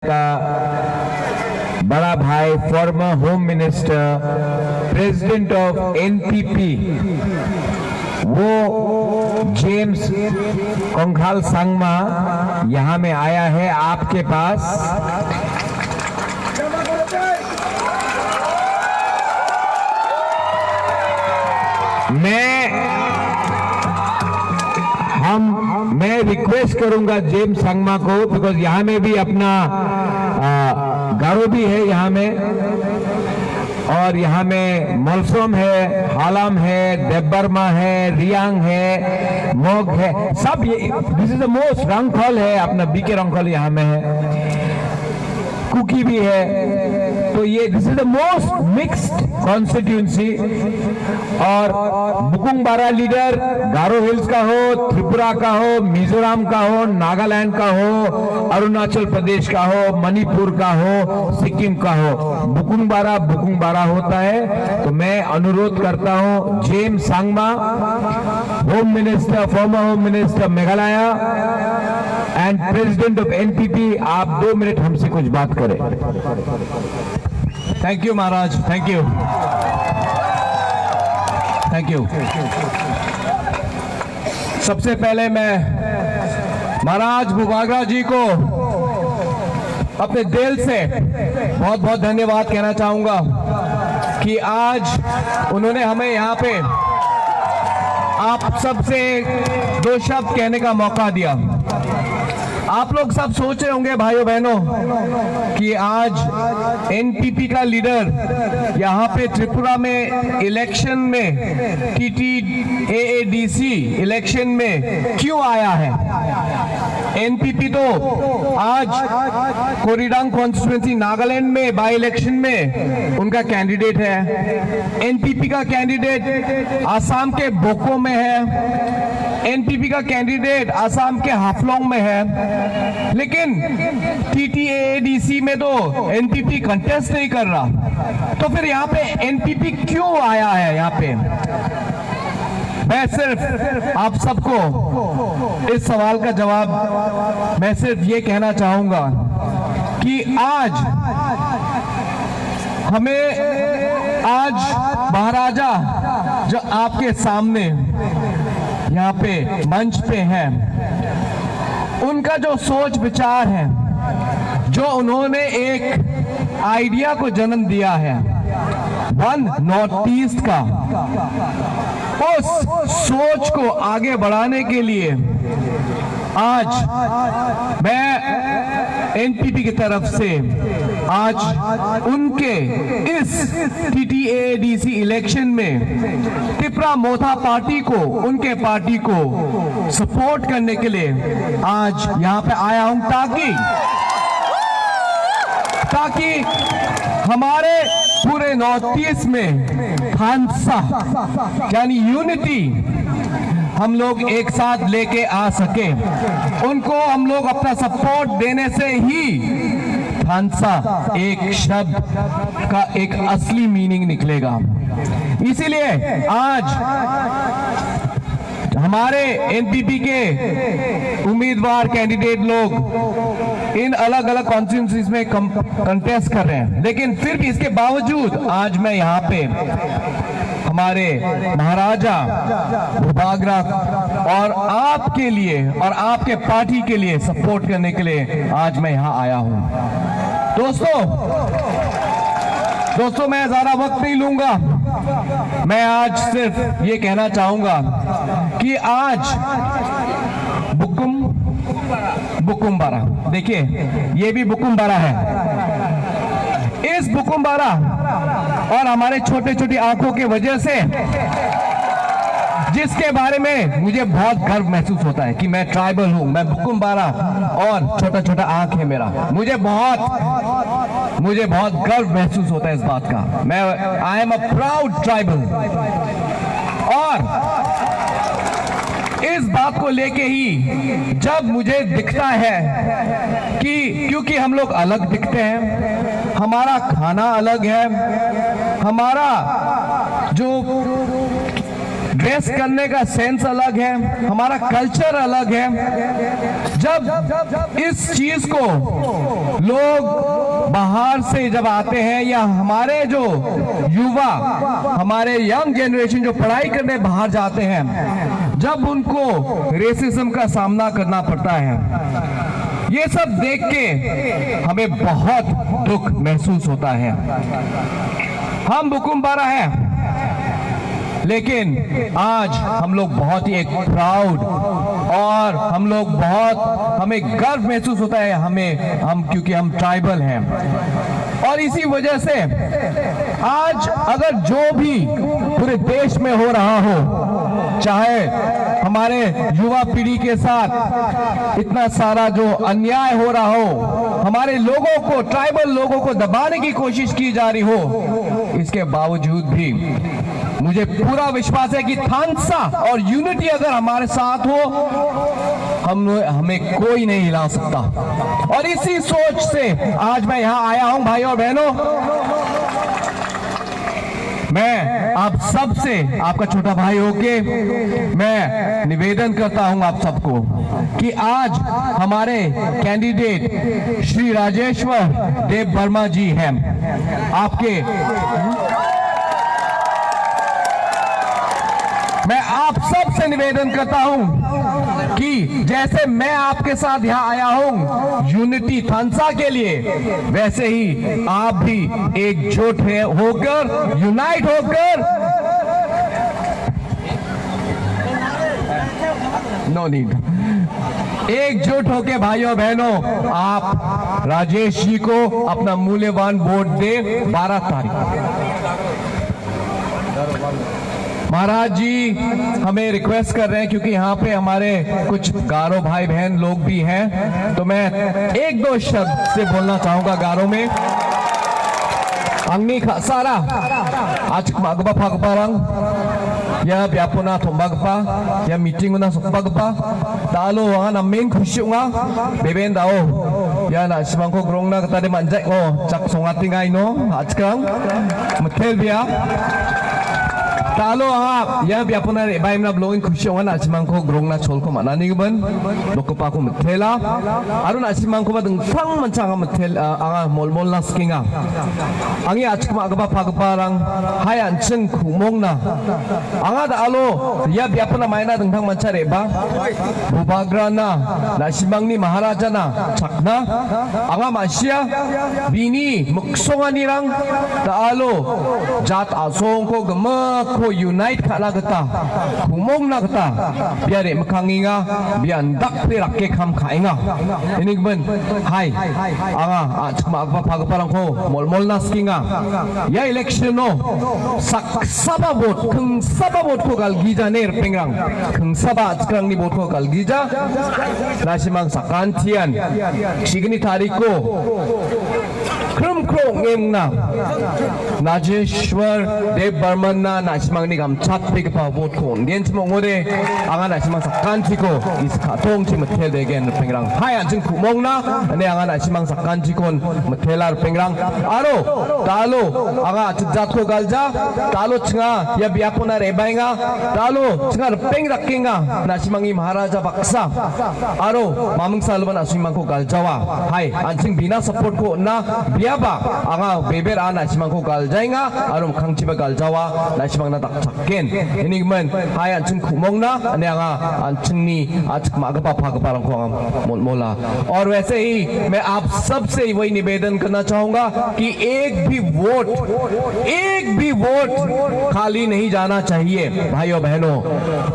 का बड़ा भाई, farmer home minister, president of NPP, वो जेम्स कोंघाल संगमा यहां में आया है आपके पास। मैं रिक्वेस्ट करूंगा जेम्स संगमा को, बिकॉज यहाँ में भी अपना गारो भी है यहाँ में, और यहाँ में मोलसोम है, हालाम है, देबबर्मा है, रियांग है, मोग है, सब ये दिस इज द मोस्ट रंगखोल है, अपना बीके रंगखोल यहाँ में है, कुकी भी है, तो ये this is the most mixed constituency. और बुकुंग बारा लीडर गारो हिल्स का हो, त्रिपुरा का हो, मिजोरम का हो, नागालैंड का हो, अरुणाचल प्रदेश का हो, मणिपुर का हो, सिक्किम का हो, बुकुंग बारा होता है। तो मैं अनुरोध करता हूं James Sangma, home minister, farmer home minister Meghalaya and president of NPP, आप 2 मिनट हमसे कुछ बात करें। Thank you Maharaj, thank you, thank you. सबसे पहले मैं महाराज भूभागरा जी को अपने दिल से बहुत बहुत धन्यवाद कहना चाहूंगा कि आज उन्होंने हमें यहाँ पे आप सबसे 2 शब्द कहने का मौका दिया। आप लोग सब सोच रहे होंगे भाइयों बहनों कि आज एनपीपी का लीडर यहाँ पे त्रिपुरा में इलेक्शन में, TTAADC इलेक्शन में क्यों आया है। एनपीपी तो आज कोरीडांग कॉन्स्टिट्यूएंसी नागालैंड में बाई इलेक्शन में उनका कैंडिडेट है। एनपीपी का कैंडिडेट आसाम के बोको में है, एनपीपी का कैंडिडेट आसाम के हाफलोंग में है, लेकिन TTAADC में तो एनपीपी कंटेस्ट नहीं कर रहा। तो फिर यहाँ पे एनपीपी क्यों आया है यहाँ पे। मैं सिर्फ आप सबको इस सवाल का जवाब मैं सिर्फ ये कहना चाहूंगा कि आज महाराजा जो आपके सामने यहाँ पे मंच पे हैं, उनका जो सोच विचार है, जो उन्होंने एक आइडिया को जन्म दिया है, वन नॉर्थ ईस्ट का, उस सोच को आगे बढ़ाने के लिए आज मैं एनपीपी की तरफ से आज उनके इस TTAADC इलेक्शन में त्रिपुरा मोथा पार्टी को, उनके पार्टी को सपोर्ट करने के लिए आज यहाँ पे आया हूं, ताकि हमारे पूरे नॉर्थ ईस्ट में खानसा यानी यूनिटी हम लोग एक साथ लेके आ सके। उनको हम लोग अपना सपोर्ट देने से ही खानसा एक शब्द का एक असली मीनिंग निकलेगा। इसीलिए आज हमारे एनपीपी के उम्मीदवार कैंडिडेट लोग इन अलग अलग कॉन्स्टिट्यूंसीज में कंटेस्ट कर रहे हैं, लेकिन फिर भी इसके बावजूद आज मैं यहाँ पे हमारे महाराजा भूभागरा और आपके लिए और आपके पार्टी के लिए सपोर्ट करने के लिए आज मैं यहाँ आया हूँ। दोस्तों मैं ज्यादा वक्त नहीं लूंगा। मैं आज सिर्फ ये कहना चाहूंगा कि आज बुकुम बारा, देखिए ये भी बुकुम बारा है। इस बुकुम बारा और हमारे छोटे छोटी आंखों के वजह से, जिसके बारे में मुझे बहुत गर्व महसूस होता है कि मैं ट्राइबल हूं, मैं बुकुम बारा और छोटा छोटा आंख है मेरा, मुझे बहुत गर्व महसूस होता है इस बात का। मैं I am a proud tribal, और इस बात को लेके ही जब मुझे दिखता है कि क्योंकि हम लोग अलग दिखते हैं, हमारा खाना अलग है, हमारा जो ड्रेस करने का सेंस अलग है, हमारा कल्चर अलग है। जब इस चीज को लोग बाहर से जब आते हैं, या हमारे जो युवा, हमारे यंग जनरेशन जो पढ़ाई करने बाहर जाते हैं, जब उनको रेसिज्म का सामना करना पड़ता है, ये सब देख के हमें बहुत दुख महसूस होता है। हम बुकुमबारा हैं, लेकिन आज हम लोग बहुत ही एक प्राउड, और हम लोग बहुत, हमें गर्व महसूस होता है हम क्योंकि हम ट्राइबल हैं। और इसी वजह से आज अगर जो भी पूरे देश में हो रहा हो, चाहे हमारे युवा पीढ़ी के साथ इतना सारा जो अन्याय हो रहा हो, हमारे लोगों को, ट्राइबल लोगों को दबाने की कोशिश की जा रही हो, इसके बावजूद भी मुझे पूरा विश्वास है कि थानसा और यूनिटी अगर हमारे साथ हो, हमें कोई नहीं हिला सकता। और इसी सोच से आज मैं यहां आया हूं। भाई और बहनों, मैं आप सबसे, आपका छोटा भाई होके मैं निवेदन करता हूं आप सबको कि आज हमारे कैंडिडेट श्री राजेश्वर देव वर्मा जी हैं। मैं आप सब से निवेदन करता हूं कि जैसे मैं आपके साथ यहां आया हूं यूनिटी थानसा के लिए, वैसे ही आप भी एकजुट होकर, यूनाइट होकर, नो नीड, एकजुट होकर भाइयों बहनों, आप राजेश जी को अपना मूल्यवान वोट दे 12 तारीख। महाराज जी हमें रिक्वेस्ट कर रहे हैं, क्योंकि यहाँ पे हमारे कुछ गारो भाई बहन लोग भी हैं, तो मैं एक दो शब्द से बोलना चाहूंगा गारो में। अंगनी सारा आज magba pagparang ya biapuna thombagpa ya meeting na sopagpa talo ang na main khusyunga beben dao ya na simangko grong na tadi manjak ko chak songatingai no ajkang metel bia talo ang ya biapuna baim na blowing khusyunga na simangko grong na chol ko manani ban lokopa ko metela aru na simangko ba deng sang mancang metel anga molmol na skinga angi achkma agba pagparang hayan cheng khumong na anga da alo ya biapuna maina dengthang manchare ba bubagra na nasimangni maharaja na chakna anga masia bini muksongani rang da alo jat asong ko gema ko unite khala gata khumong na gata biare mkhanginga bian dak pe rakke kham khainga enigben hai anga achkma agba pagparang ko molmol na skinga ya election no sak saba vote khung saba vote ko galgija ner pengrang khung saba achkrang ni vote ko galgija nasimang sakantian signi tarik ko krum krong emna Rajeshwar Dev Burman na nasimang ni gam chat pig pa vote ko ndien chmo ngode anga nasimang sakanti ko is khatong chi mathel de gen pengrang hayan jing khumong na ane anga nasimang sakanti kon mathelar pengrang aro talo anga jat ko galja talo chinga ya biapona rebainga talo chinga peng rakkinga nasimangi maharaja baksa aro mamung salban nasimang ko galjawa hai anjing bina support ko na biaba anga beber ana nasimang ko galjainga aro khangchiba galjawa nasimang na dak chakken enigmen hai anjing khumong na ane anga anchingni आज मागपा फागपारंग को मोला और वैसे ही मैं आप सब से वही निवेदन करना चाहूंगा कि एक भी वोट खाली नहीं जाना चाहिए। भाइयों बहनों,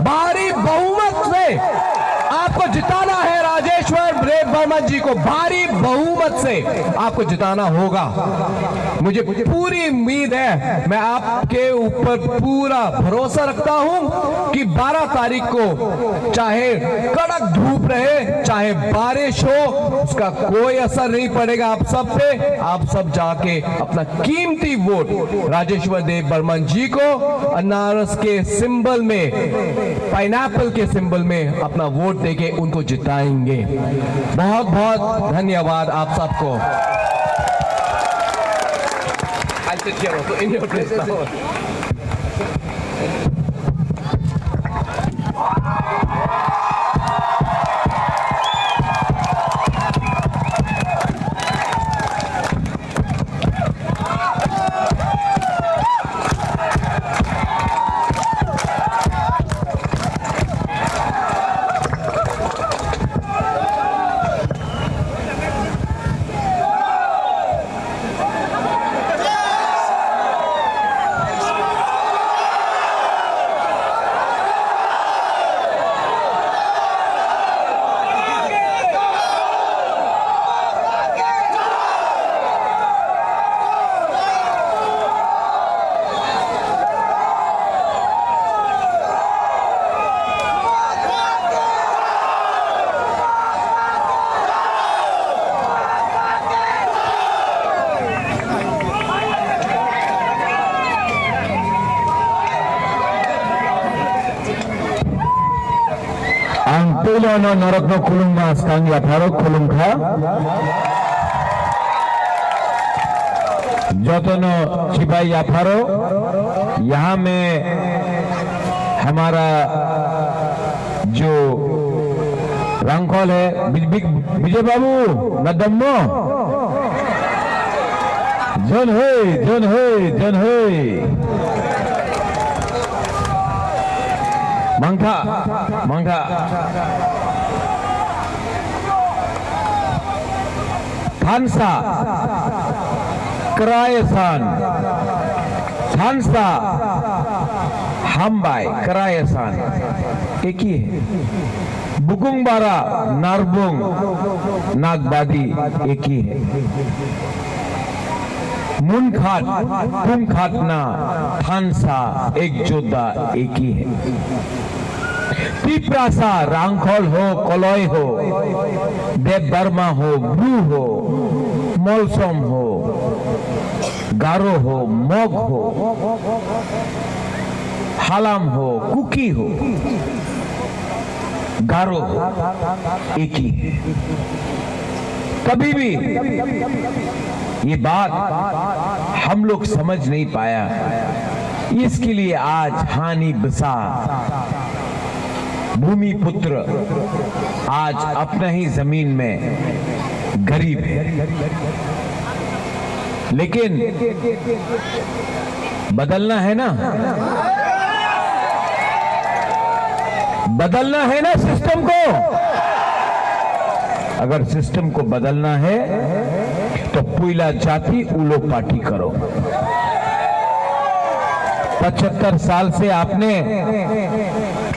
भारी बहुमत से आपको जिताना है। राजेश्वर देव वर्मा जी को भारी बहुमत से आपको जिताना होगा। मुझे पूरी उम्मीद है, मैं आपके ऊपर पूरा भरोसा रखता हूं कि 12 तारीख को चाहे कड़क धूप रहे चाहे बारिश हो, उसका कोई असर नहीं पड़ेगा आप सब पे। आप सब जाके अपना कीमती वोट राजेश्वर देव बर्मन जी को अनारस के सिंबल में, पाइनएप्पल के सिंबल में अपना वोट देके उनको जिताएंगे। बहुत बहुत धन्यवाद आप सबको। pilo no norok no kulung mas kang ya pharo kulung kha जोतनो सिपाही याफारो यहाँ में हमारा जो रंगखोल है विजय बाबू नदम्मो जन होय मंगा थानसा Kerayasan Hansa Hambai Kerayasan एक ही है बुकुंगबारा नारबुंग नागबादी एक ही है मुनखाट कुंखाटना थानसा एक जोधा एक ही है तिप्रासा रांगखोल हो कलय हो देव बर्मा हो ब्रू हो मोलसोम हो गारो हो मोग हो हालाम हो कुकी हो गारो हो एक ही है कभी भी ये बात हम लोग समझ नहीं पाया इसके लिए आज हानि बसा भूमि पुत्र आज अपना ही जमीन में गरीब है लेकिन बदलना है ना सिस्टम को अगर सिस्टम को बदलना है तो पुइला जाति उलो पार्टी करो 75 साल से आपने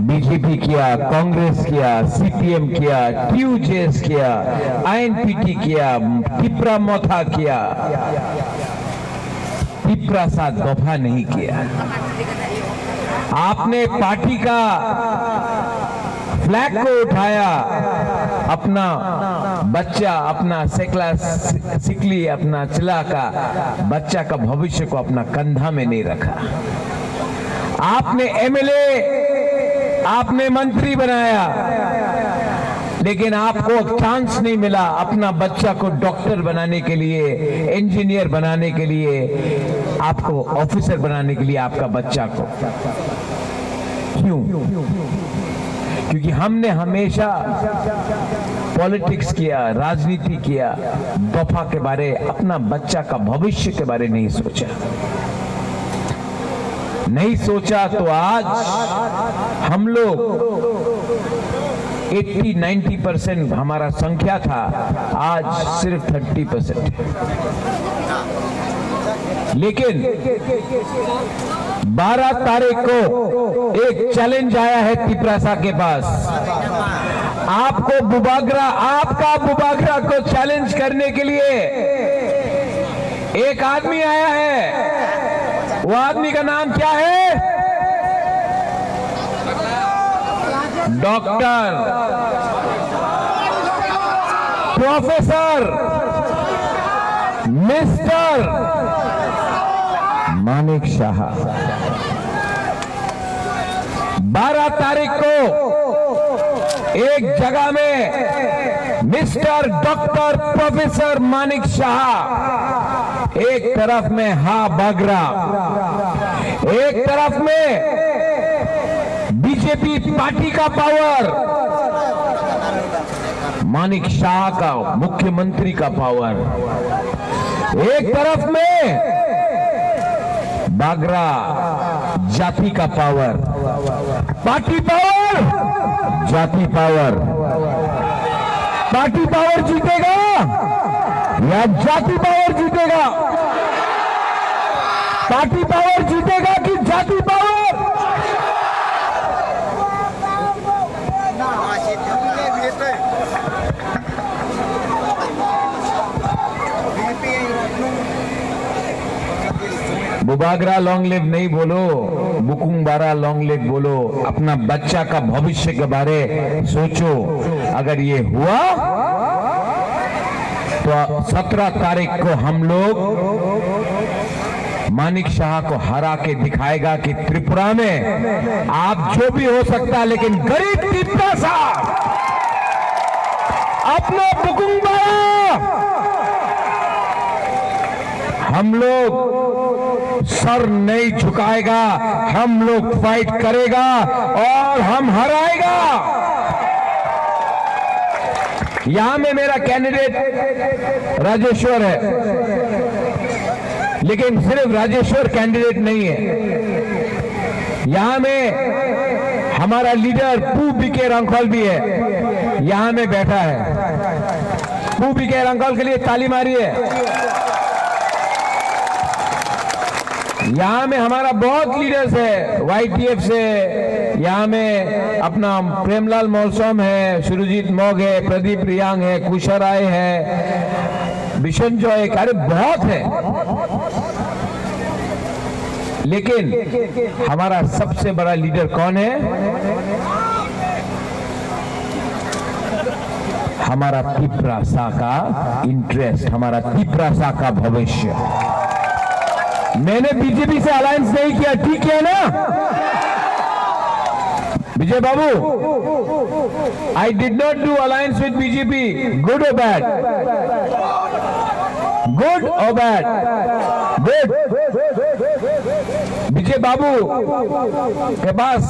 बीजेपी किया कांग्रेस किया सीपीएम किया टीयूजेएस किया आईएनपीटी किया तिप्रा मोथा किया तिप्रा सा दफा नहीं किया आपने पार्टी का फ्लैग को उठाया अपना बच्चा अपना सिकली अपना चिला का बच्चा का भविष्य को अपना कंधा में नहीं रखा आपने एमएलए आपने मंत्री बनाया लेकिन आपको चांस नहीं मिला अपना बच्चा को डॉक्टर बनाने के लिए इंजीनियर बनाने के लिए आपको ऑफिसर बनाने के लिए आपका बच्चा को क्यों क्योंकि हमने हमेशा पॉलिटिक्स किया राजनीति किया दफा के बारे अपना बच्चा का भविष्य के बारे नहीं सोचा तो आज हम लोग 80-90% हमारा संख्या था आज सिर्फ 30% लेकिन 12 तारीख को एक चैलेंज आया है तिप्रासा के पास आपका बुबागरा को चैलेंज करने के लिए एक आदमी आया है वो आदमी का नाम क्या है doctor professor mister Manik Shah 12 तारीख को एक जगह में mister doctor professor Manik Shah एक तरफ में बागरा एक तरफ में बीजेपी पार्टी का पावर मानिक शाह का मुख्यमंत्री का पावर एक तरफ में बागरा जाति का पावर पार्टी पावर जाति पावर पार्टी पावर जीतेगा या जाति पावर जीतेगा पार्टी पावर जीतेगा कि जाति पावर बुबागरा लॉन्ग लिव नहीं बोलो बुकुंगबारा लॉन्ग लिव बोलो अपना बच्चा का भविष्य के बारे सोचो अगर ये हुआ तो 17 तारीख को हम लोग मानिक शाह को हरा के दिखाएगा कि त्रिपुरा में आप जो भी हो सकता है लेकिन गरीब तिप्रा सा अपना बुकुंगबारा हम लोग सर नहीं झुकाएगा, हम लोग फाइट करेगा और हम हराएगा। यहां में मेरा कैंडिडेट राजेश्वर है, लेकिन सिर्फ राजेश्वर कैंडिडेट नहीं है। यहां में हमारा लीडर पू बीके रंखोल भी है, यहां में बैठा है। पू बीके रंखोल के लिए ताली मारिए। यहां में हमारा बहुत लीडर्स है, वाईटीएफ से यहां में अपना प्रेमलाल मौलसोम है, सुरजीत मोग है, प्रदीप रियांग है, कुशा राय है, बिशन जॉय, अरे बहुत है। लेकिन हमारा सबसे बड़ा लीडर कौन है? हमारा तिपरासा का इंटरेस्ट, हमारा तिपरासा का भविष्य। मैंने बीजेपी से अलायंस नहीं किया, ठीक है ना Vijay Babu? I did not do alliance with BJP. Good और बैड? गुड और बैड? गुड। विजय बाबू के पास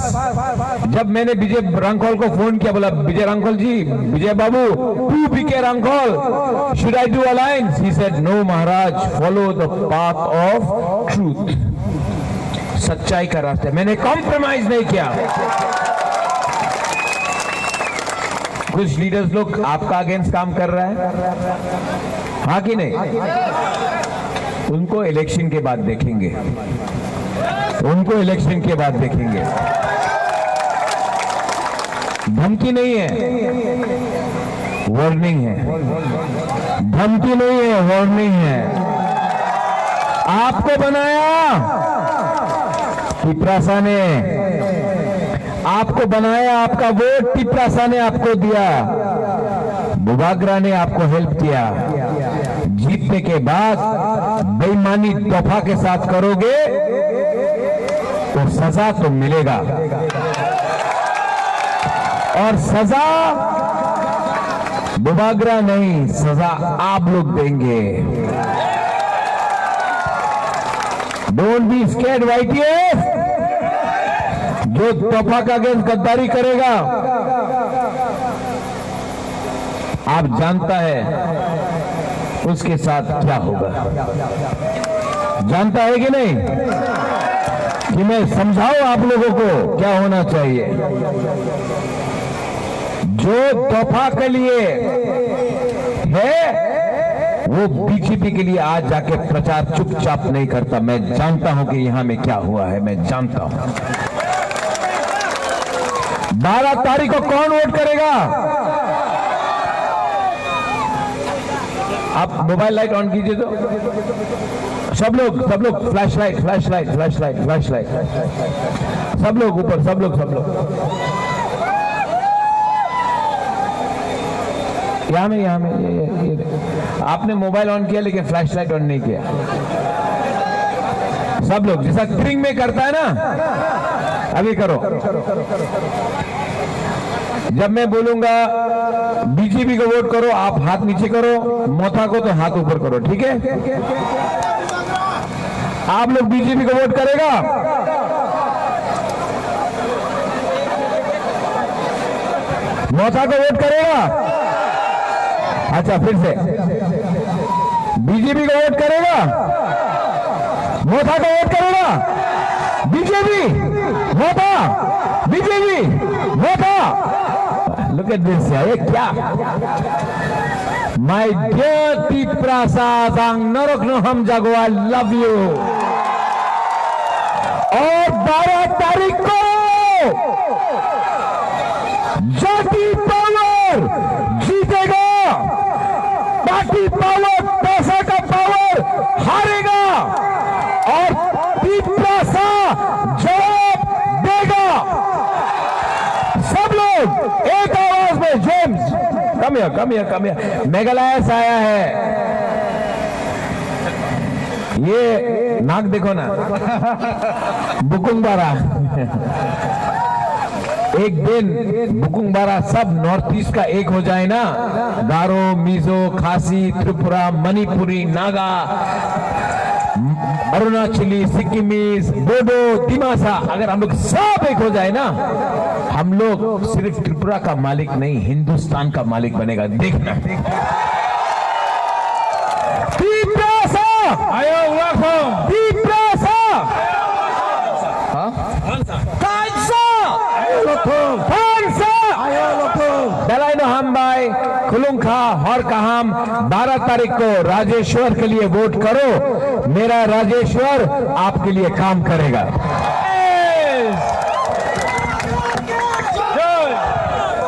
जब मैंने विजय रंखोल को फोन किया, बोला Vijay Rankhol ji, Vijay Babu to BK Rankhol, should I do alliance? He said no Maharaj, follow the path of truth, सच्चाई का रास्ता। मैंने कॉम्प्रोमाइज नहीं किया। कुछ लीडर्स लोग आपका अगेंस्ट काम कर रहा है, हाँ कि नहीं? उनको इलेक्शन के बाद देखेंगे, उनको इलेक्शन के बाद देखेंगे। धमकी नहीं है, वार्निंग है। धमकी नहीं है, वार्निंग है। आपको बनाया तिपरासा ने, आपको बनाया, आपका वोट तिपरासा ने आपको दिया, बुबागरा ने आपको हेल्प किया। जीतने के बाद बेईमानी तोहफा के साथ करोगे तो सजा तो मिलेगा, और सजा बुबागरा नहीं, सजा आप लोग देंगे। Don't be scared YTF. जो तोहफा का अगेंस्ट गद्दारी करेगा, आप जानता है उसके साथ क्या होगा, जानता है कि नहीं? कि मैं समझाऊं आप लोगों को क्या होना चाहिए। जो तोहफा के लिए है वो बीजेपी के लिए आज जाके प्रचार चुपचाप नहीं करता। मैं जानता हूं कि यहां में क्या हुआ है, मैं जानता हूं। 12 तारीख को कौन वोट करेगा? आप मोबाइल लाइट ऑन कीजिए तो सब लोग flash light, flash light, flash light, flash light, सब लोग ऊपर, सब लोग यहाँ में ये। आपने मोबाइल ऑन किया लेकिन फ्लैश लाइट ऑन नहीं किया। सब लोग जैसा क्रिंग में करता है ना, अभी करो। जब मैं बोलूंगा बीजेपी को वोट करो, आप हाथ नीचे करो, मोथा को तो हाथ ऊपर करो, ठीक है? आप लोग बीजेपी को वोट करेगा? मोथा को वोट करेगा? अच्छा, फिर से बीजेपी को वोट करेगा? मोथा को वोट करेगा? BJP Motha, BJP Motha. Look at this, ये क्या? माय डियर तिपरासा सांग नरक नो हम जागो, आई लव यू। और 12 तारीख को जाति पावर जीतेगा, पार्टी पावर, पैसा का पावर हारेगा, और तिपरासा जवाब देगा। सब लोग एक आवाज में, जेम्स कम हियर, मेघालय से आया है। ये नाक देखो ना, बुकुंगबारा। एक दिन बुकुंगबारा सब नॉर्थ ईस्ट का एक हो जाए ना, गारो, मिजो, खासी, त्रिपुरा, मणिपुरी, नागा, अरुणाचली, सिक्किमीज, बोडो, दिमासा, अगर हम लोग सब एक हो जाए ना, हम लोग सिर्फ त्रिपुरा का मालिक नहीं, हिंदुस्तान का मालिक बनेगा। देखना दलाइनो हम भाई खुलुंखा हर काहम 12 तारीख को राजेश्वर के लिए वोट करो। मेरा राजेश्वर आपके लिए काम करेगा।